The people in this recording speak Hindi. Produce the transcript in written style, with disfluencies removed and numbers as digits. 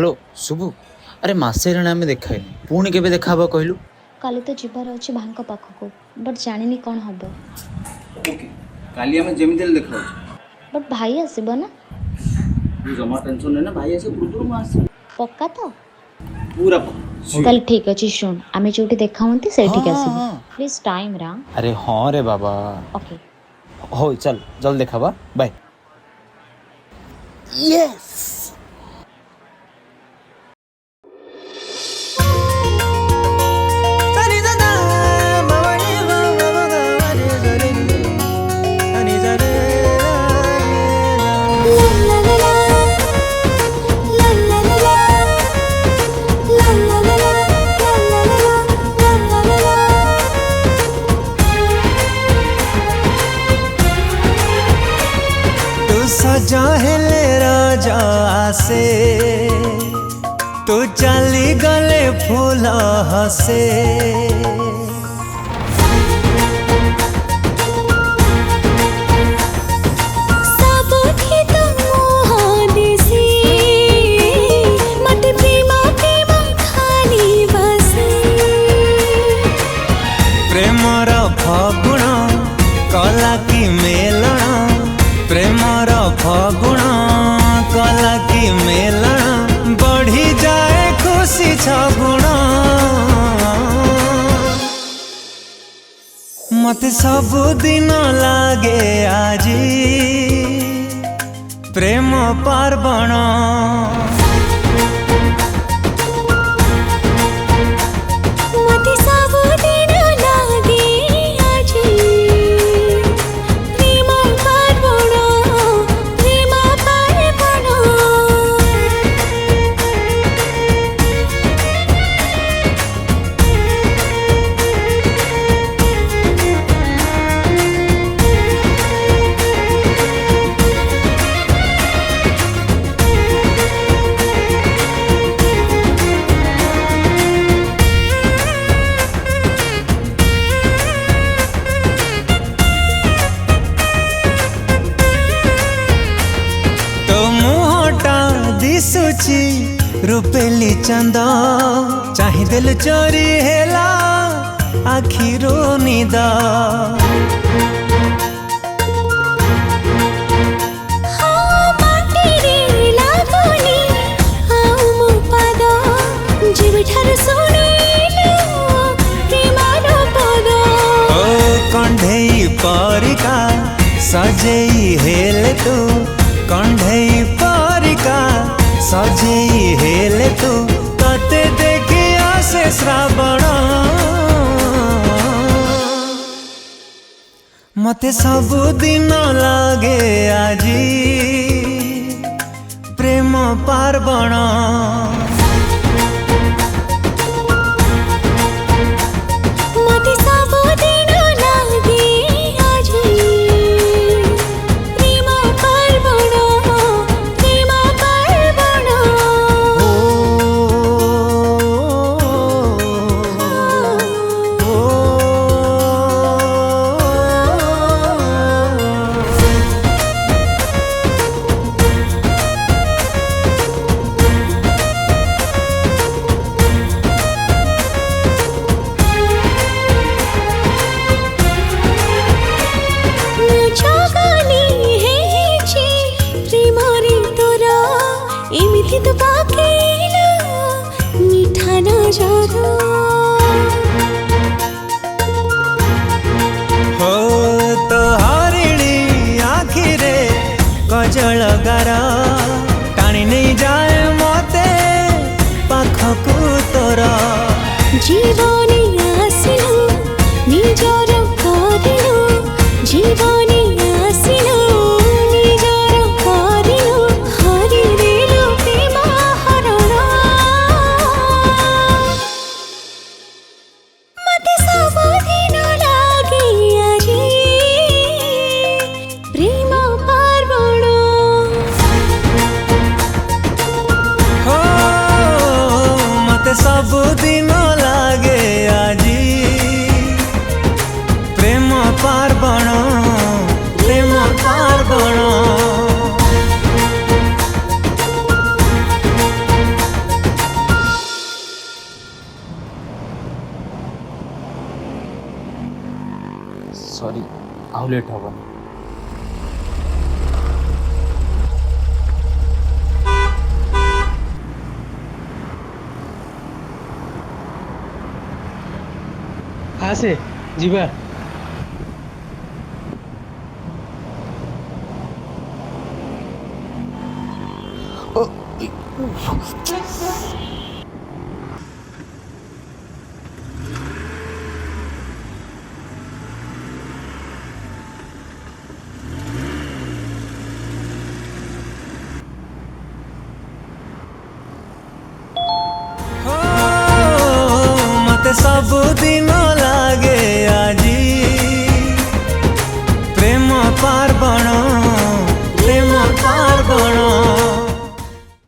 हेलो शुभु। अरे मासे रण आम देखा पुणी के देखा कहलु। काली तो जीवार अच्छे भांग पाखक बट जानी कौन हम। ओके काली आम जेमिति देखा बट भाई आसब ना। जमा टेंशन नहीं ना भाई आसे पूर्व मु आसे पक्का तो पूरा पक्का। ताल ठीक अच्छे शुण आम जो देखा हूँ से प्लीज टाइम रा। अरे हाँ रे बाबा ओके हो चल जल्द देखा बाय। यस सजा हेले राजा से तू चली गले फूल हसे प्रेमर फगुण कला की मेलण प्रेमर फगुण कला की मेलण बढ़ी जाए खुशी छगुण मते सब दिन लागे आजी प्रेम पार्वण दिसुची रूपेली चंद चाही दिल चोरी हेला आखिरो निद कंढेई परिका सजेई हेले तू कंढेई परिका सजेई हेले तू तते देखी आसे श्रावण मते सब दिन लागे आजी प्रेम पार्वण तो पाकेला मीठा नजारा हो तो हरिणी आखिरे कजल गार टाणी नहीं जाए मते पाखकु तोर जीवनी आसिलु निजर करिलु जीवनी आसिलु निजर करिलु हरि सब दिन लागे ଆଉ ଲେଟ୍ ହବନି। ଆସେ ଯିବା।